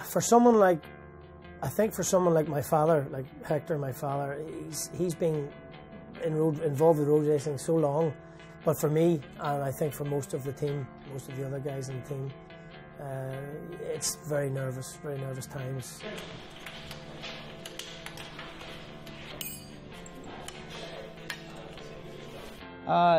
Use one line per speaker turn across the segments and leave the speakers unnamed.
For someone like, I think for someone like my father, like Hector, my father, he's been involved with road racing so long. But for me, and I think for most of the team, most of the other guys in the team, it's very nervous times.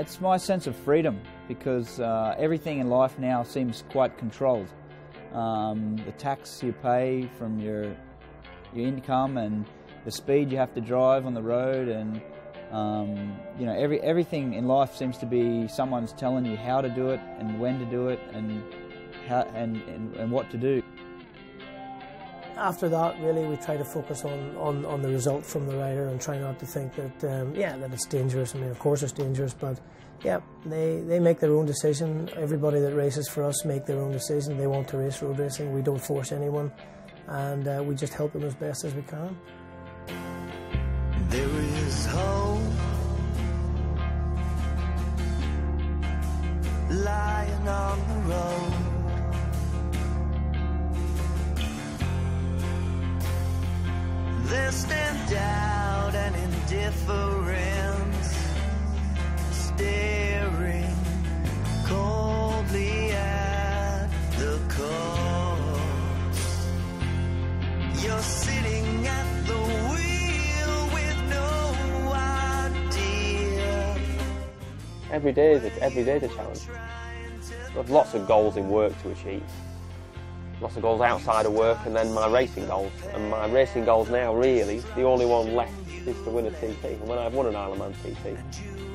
It's my sense of freedom, because everything in life now seems quite controlled. The tax you pay from your income and the speed you have to drive on the road, and you know, everything in life seems to be someone's telling you how to do it and when to do it and how and what to do.
After that, really, we try to focus on the result from the rider and try not to think that yeah, that it's dangerous. I mean, of course it's dangerous, but yeah, they make their own decision. Everybody that races for us make their own decision. They want to race road racing. We don't force anyone, and we just help them as best as we can.
There is hope lying on the road. There's no doubt and indifference, staring coldly at the course. You're sitting at the wheel with no idea.
Every day is a challenge. There's lots of goals in work to achieve. Lots of goals outside of work, and then my racing goals. And my racing goals now, really, the only one left is to win a TT. And when I've won an Ironman TT,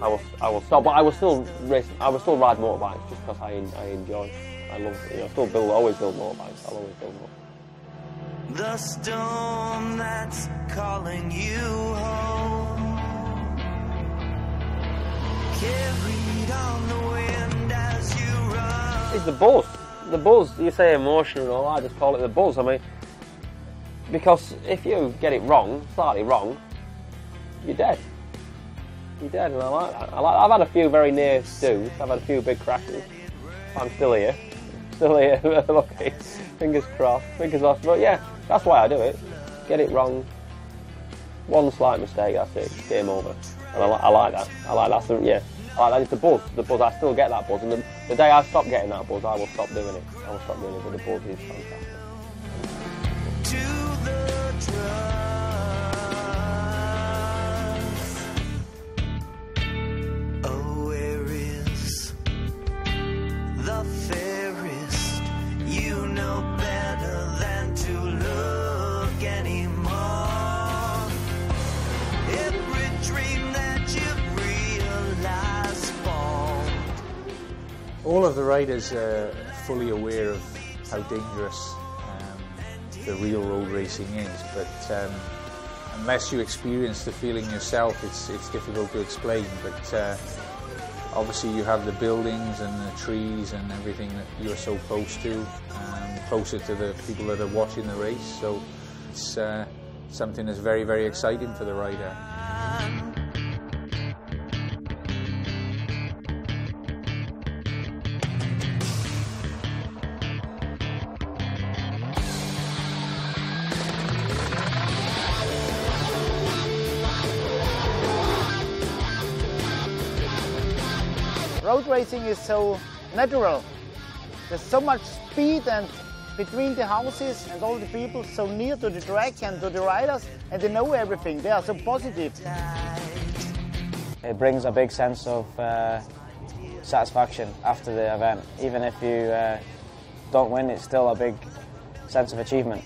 I will stop. But I will still race. I will still ride motorbikes just because I enjoy. I love. You know, always build motorbikes. I'll always build more.
The storm that's calling you home, carried on the wind as you run.
It's the buzz. The buzz, you say emotion and all, I just call it the buzz. I mean, because if you get it wrong, slightly wrong, you're dead. You're dead, and I like that. I've had a few very near do's. I've had a few big crashes. I'm still here. Lucky. Fingers crossed. But yeah, that's why I do it. Get it wrong. One slight mistake, that's it. Game over. And I like that. I like that. Yeah. I like that. It's the buzz. The buzz. I still get that buzz. And the day I stop getting that buzz, I will stop doing it. I will stop doing it. But the buzz is fantastic.
To the drums. Oh, where is the fairest? You know better than to look anymore. Every dream that you realize falls.
All of the riders are fully aware of how dangerous the real road racing is, but unless you experience the feeling yourself, it's difficult to explain. But obviously you have the buildings and the trees and everything that you're so close to, closer to the people that are watching the race, so it's something that's very, very exciting for the rider.
Road racing is so natural. There's so much speed and between the houses and all the people so near to the track and to the riders, and they know everything. They are so positive.
It brings a big sense of satisfaction after the event. Even if you don't win, it's still a big sense of achievement.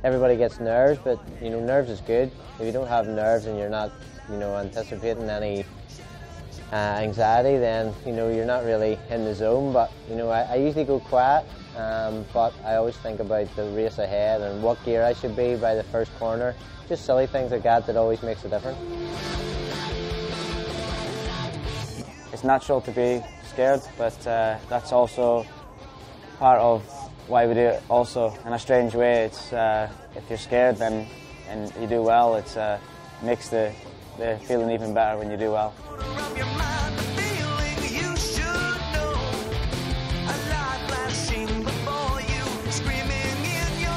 Everybody gets nerves, but you know, nerves is good. If you don't have nerves and you're not, you know, anticipating any anxiety, then you know you're not really in the zone. But you know, I usually go quiet, but I always think about the race ahead and what gear I should be by the first corner. Just silly things like that always makes a difference.
It's natural to be scared, but that's also part of why we do it. Also, in a strange way, it's if you're scared then and you do well, it makes the feeling even better when you do well.
A light flashing before you, screaming in your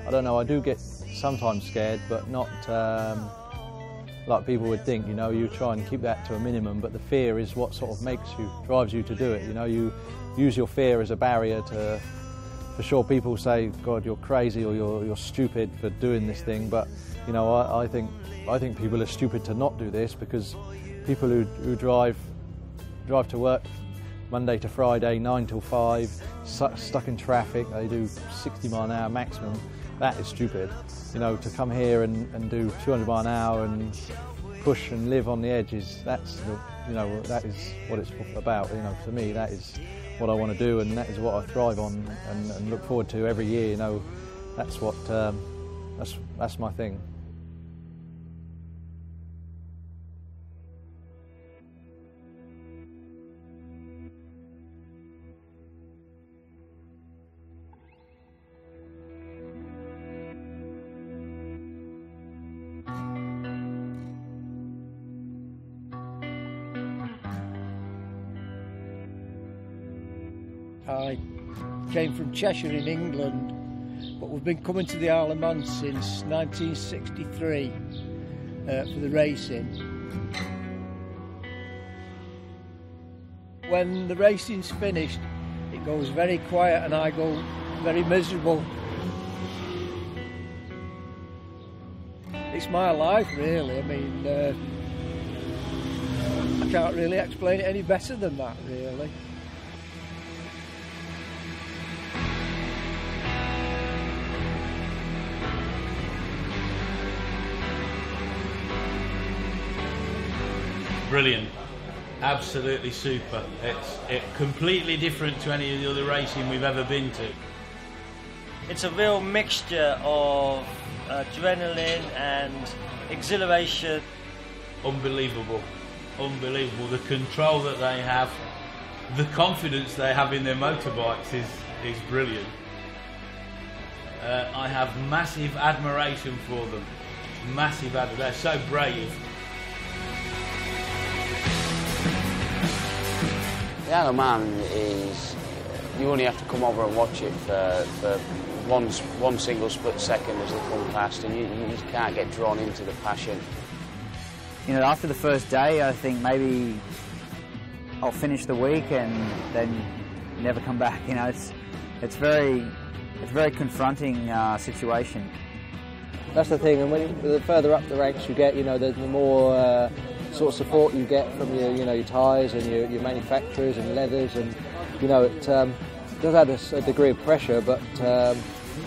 I don't know, I do get sometimes scared, but not like people would think, you know, you try and keep that to a minimum, but the fear is what sort of drives you to do it, you know, you use your fear as a barrier to, for sure people say, God, you're crazy or you're stupid for doing this thing, but, you know, I think people are stupid to not do this, because people who drive to work Monday to Friday, 9 till 5, stuck in traffic, they do 60 mile an hour maximum, that is stupid. You know, to come here and do 200 mile an hour and push and live on the edges, that's, you know, that is what it's about. You know, for me, that is what I want to do, and that is what I thrive on and look forward to every year. You know, that's what that's my thing.
I came from Cheshire in England, but we've been coming to the Isle of Man since 1963 for the racing. When the racing's finished, it goes very quiet and I go very miserable. It's my life, really. I mean, I can't really explain it any better than that, really.
Brilliant, absolutely super. It's completely different to any of the other racing we've ever been to.
It's a real mixture of adrenaline and exhilaration.
Unbelievable, unbelievable. The control that they have, the confidence they have in their motorbikes is brilliant. I have massive admiration for them. Massive admiration. They're so brave.
The Isle of Man is, you only have to come over and watch it for one single split second as they come past, and you just can't get drawn into the passion.
You know, after the first day, I think maybe I'll finish the week and then never come back. You know, it's very confronting situation.
That's the thing, and the further up the ranks you get, you know, the more sort of support you get from your tyres and your manufacturers and leathers, and you know it does add a degree of pressure, but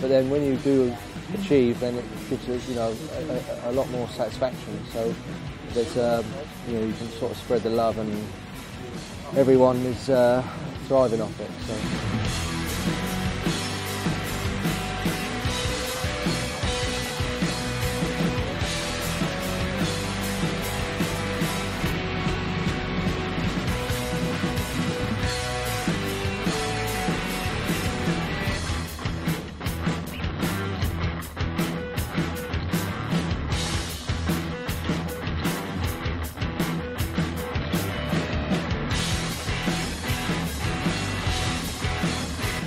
then when you do achieve, then it gives you know a lot more satisfaction. So there's you know, you can sort of spread the love, and everyone is thriving off it. So.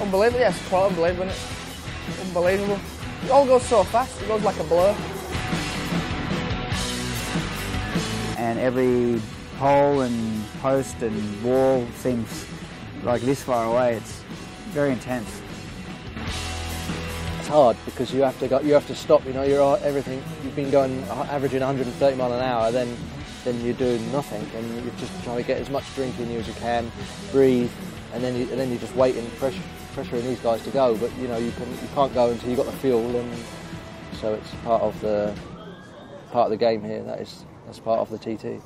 Unbelievable, yes, quite unbelievable, isn't it? Unbelievable. It all goes so fast, it goes like a blur.
And every pole and post and wall seems like this far away. It's very intense.
It's hard because you have to stop. You know, you've been going averaging 130 mile an hour, then you're doing nothing, and you're just trying to get as much drink in you as you can, breathe, and then you're just waiting, pressuring these guys to go. But you know, you can't go until you've got the fuel, and so it's part of the game here. That's part of the TT.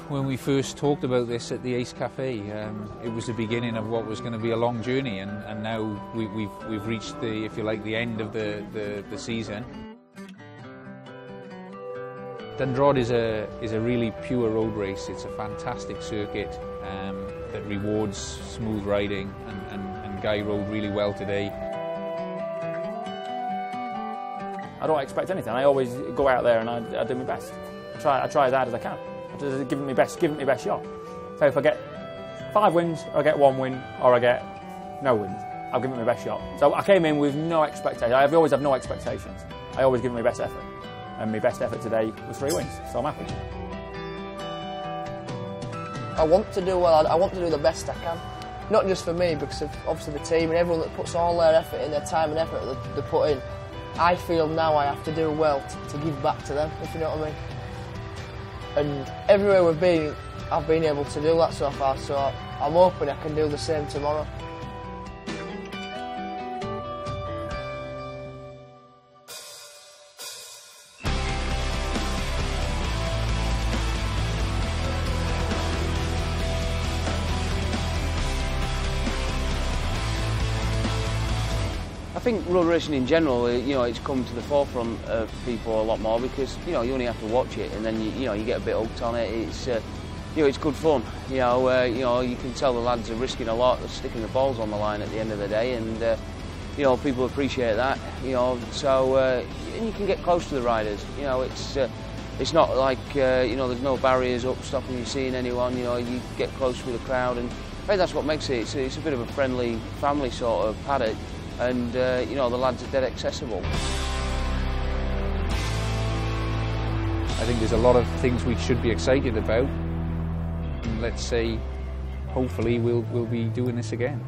when we first talked about this at the Ace Cafe. It was the beginning of what was going to be a long journey, and now we've reached the, if you like, the end of the season. Dundrod is a really pure road race. It's a fantastic circuit that rewards smooth riding, and Guy rode really well today.
I don't expect anything. I always go out there and I do my best. I try as hard as I can. I just give it my best shot. So if I get 5 wins, or I get 1 win, or I get no wins, I'll give it my best shot. So I came in with no expectations. I always have no expectations. I always give it my best effort. And my best effort today was 3 wins, so I'm happy.
I want to do well. I want to do the best I can. Not just for me, because of obviously the team and everyone that puts all their effort in, their time and effort that they put in. I feel now I have to do well to give back to them, if you know what I mean. And everywhere we've been, I've been able to do that so far, so I'm hoping I can do the same tomorrow.
I think road racing in general, it's come to the forefront of people a lot more because, you only have to watch it and then, you get a bit hooked on it. It's, it's good fun. You can tell the lads are risking a lot, they're sticking the balls on the line at the end of the day, and, people appreciate that, and you can get close to the riders. It's not like, there's no barriers up stopping you seeing anyone, you get close with the crowd, and I think that's what makes it. It's a bit of a friendly family sort of paddock. And, the lads are dead accessible.
I think there's a lot of things we should be excited about. And let's say, hopefully, we'll be doing this again.